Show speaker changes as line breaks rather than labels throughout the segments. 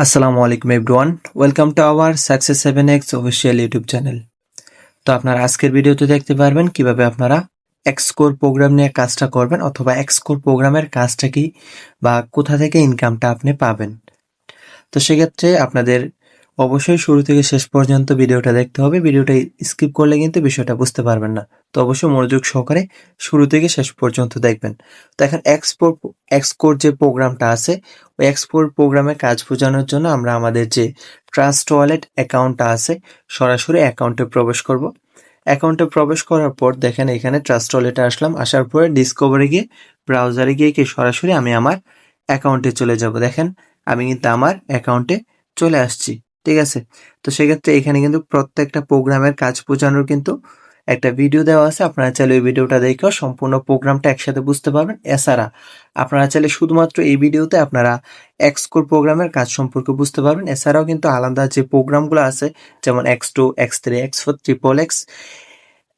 আসসালামু আলাইকুম everyone, welcome to our success 7x official YouTube channel. তো আপনারা আজকের ভিডিওতে দেখতে পারবেন কিভাবে আপনারা এক্সকোর প্রোগ্রাম নিয়ে কাজটা করবেন, অথবা এক্সকোর প্রোগ্রামের কাজটা কি বা কোথা থেকে ইনকামটা আপনি পাবেন। তো সেক্ষেত্রে আপনাদের অবশ্যই শুরু থেকে শেষ পর্যন্ত ভিডিওটা দেখতে হবে। ভিডিওটা স্কিপ করলে কিন্তু বিষয়টা বুঝতে পারবেন না। তো অবশ্যই মনোযোগ সহকারে শুরু থেকে শেষ পর্যন্ত দেখবেন। তো এখন এক্সকোর যে প্রোগ্রামটা আছে, ওই এক্সকোর প্রোগ্রামে কাজ বোঝানোর জন্য আমরা আমাদের যে ট্রাস্ট ওয়ালেট অ্যাকাউন্টটা আছে, সরাসরি অ্যাকাউন্টে প্রবেশ করব। অ্যাকাউন্টে প্রবেশ করার পর দেখেন এখানে ট্রাস্ট ওয়ালেটে আসলাম, আসার পরে ডিসকভারে গিয়ে ব্রাউজারে গিয়ে কি সরাসরি আমি আমার অ্যাকাউন্টে চলে যাব। দেখেন আমি কিন্তু আমার অ্যাকাউন্টে চলে আসছি, ঠিক আছে। তো সেক্ষেত্রে এখানে কিন্তু প্রত্যেকটা প্রোগ্রামের কাজ বোঝানোর কিন্তু একটা ভিডিও দেওয়া আছে। আপনারা চাইলে ওই ভিডিওটা দেখেও সম্পূর্ণ প্রোগ্রামটা একসাথে বুঝতে পারবেন। এছাড়া আপনারা চাইলে শুধুমাত্র এই ভিডিওতে আপনারা এক্সকোর প্রোগ্রামের কাজ সম্পর্কে বুঝতে পারবেন। এছাড়াও কিন্তু আলাদা যে প্রোগ্রামগুলো আছে, যেমন X2, X3, X4, XXX,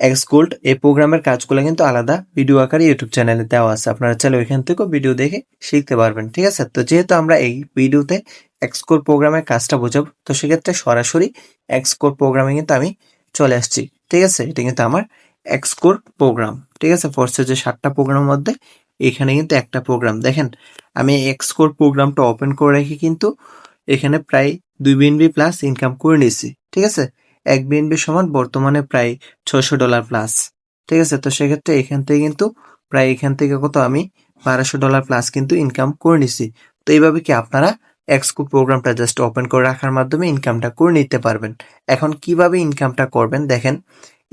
এক্সকোল্ড, এই প্রোগ্রামের কাজগুলো কিন্তু আলাদা ভিডিও আকারে ইউটিউব চ্যানেলে দেওয়া আছে। আপনারা চাইলে ওইখান থেকেও ভিডিও দেখে শিখতে পারবেন, ঠিক আছে। তো যেহেতু আমরা এই ভিডিওতে এক্সকোর প্রোগ্রামের কাজটা বোঝাবো, তো সেক্ষেত্রে সরাসরি এক্সকোর প্রোগ্রামে কিন্তু আমি চলে আসছি, ঠিক আছে। এটা কিন্তু আমার এক্সকোর প্রোগ্রাম, ঠিক আছে। ফোর্সের যে 7টা প্রোগ্রামের মধ্যে এখানে কিন্তু একটা প্রোগ্রাম। দেখেন আমি এক্সকোর প্রোগ্রামটা ওপেন করে রেখে কিন্তু এখানে প্রায় 2 BNB প্লাস ইনকাম করে নিয়েছি, ঠিক আছে। 1 BNB সমান বর্তমানে প্রায় $600 প্লাস, ঠিক আছে। তো সেক্ষেত্রে এখান থেকে কিন্তু প্রায় এখান থেকে কত আমি $1200 প্লাস কিন্তু ইনকাম করে নিছি। তো এইভাবে কি আপনারা এক্সকো প্রোগ্রামটা জাস্ট ওপেন করে রাখার মাধ্যমে ইনকামটা করে নিতে পারবেন। এখন কিভাবে ইনকামটা করবেন দেখেন,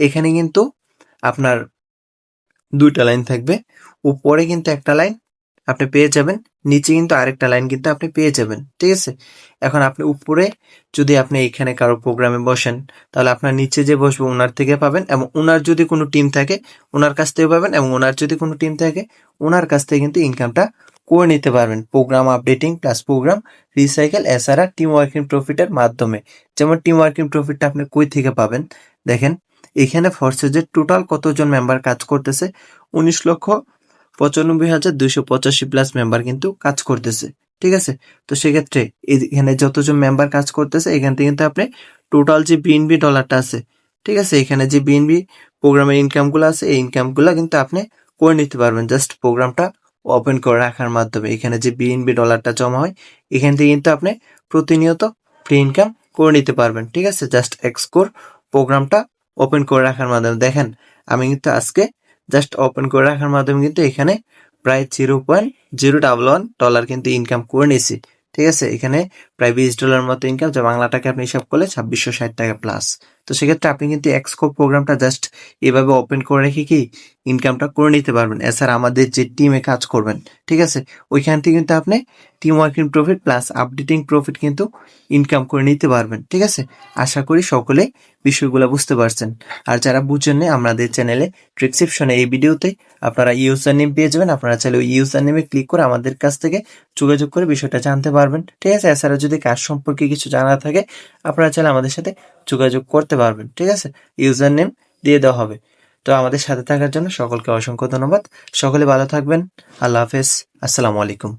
এখানে কিন্তু আপনার 2টা লাইন থাকবে। উপরে কিন্তু একটা লাইন আপনি পেয়ে যাবেন, নিচে কিন্তু আরেকটা লাইন কিন্তু আপনি পেয়ে যাবেন, ঠিক আছে। এখন আপনি উপরে যদি আপনি এখানে কারো প্রোগ্রামে বসেন, তাহলে আপনার নিচে যে বসবে ওনার থেকে পাবেন, এবং ওনার যদি কোনো টিম থাকে ওনার কাছ থেকে পাবেন, এবং ওনার যদি কোনো টিম থাকে ওনার কাছ থেকে কিন্তু ইনকামটা করে নিতে পারবেন। Programme updating plus programme recycle, এছাড়া টিম ওয়ার্কিং প্রফিটের মাধ্যমে। যেমন টিম ওয়ার্কিং প্রফিটটা আপনি কই থেকে পাবেন দেখেন, এখানে ফোর্সেজের টোটাল কতজন মেম্বার কাজ করতেছে, 19,95,285 প্লাস মেম্বার কিন্তু কাজ করতেছে, ঠিক আছে। তো সেক্ষেত্রে এখানে যতজন মেম্বার কাজ করতেছে এখান থেকে কিন্তু আপনি টোটাল যে বিএনবি ডলারটা আছে, ঠিক আছে, এখানে যে বিএনবি প্রোগ্রামের ইনকামগুলো আছে এই ইনকামগুলো কিন্তু আপনি করে নিতে পারবেন জাস্ট প্রোগ্রামটা ওপেন করে রাখার মাধ্যমে। এখানে যে বিএনবি ডলারটা জমা হয় এখান থেকে কিন্তু আপনি প্রতিনিয়ত ফ্রি ইনকাম করে নিতে পারবেন, ঠিক আছে। জাস্ট এক্সকোর প্রোগ্রামটা ওপেন করে রাখার মাধ্যমে দেখেন আমি কিন্তু আজকে জাস্ট ওপেন করে রাখার মাধ্যমে কিন্তু এখানে প্রায় $0.011 কিন্তু ইনকাম করে নিয়েছি, ঠিক আছে। এখানে প্রায় $20 মতো ইনকাম, যা বাংলা টাকা আপনি হিসাব করলে 2660 টাকা প্লাস। তো সেক্ষেত্রে আপনি কিন্তু এক্সকোপ প্রোগ্রামটা জাস্ট এভাবে ওপেন করে রেখে কি ইনকামটা করে নিতে পারবেন। এছাড়া আমাদের যে টিমে কাজ করবেন, ঠিক আছে, ওইখান থেকে কিন্তু আপনি team working profit plus updating profit কিন্তু ইনকাম করে নিতে পারবেন, ঠিক আছে। আশা করি সকলে বিষয়গুলো বুঝতে পারছেন। আর যারা বুঝেন না, আমাদের চ্যানেলে ডেসক্রিপশনে এই ভিডিওতে আপনারা ইউজার নেম পেয়ে যাবেন। আপনারা চাইলে ওই ইউজার নেমে ক্লিক করে আমাদের কাছ থেকে যোগাযোগ করে বিষয়টা জানতে পারবেন, ঠিক আছে। এছাড়া যদি কাজ সম্পর্কে কিছু জানা থাকে আপনারা চাইলে আমাদের সাথে যোগাযোগ করতে পারবেন, ঠিক আছে। ইউজার নেম দিয়ে দেওয়া হবে। তো আমাদের সাথে থাকার জন্য সকলকে অসংখ্য ধন্যবাদ। সকলে ভালো থাকবেন। আল্লাহ হাফেজ। আসসালামু আলাইকুম।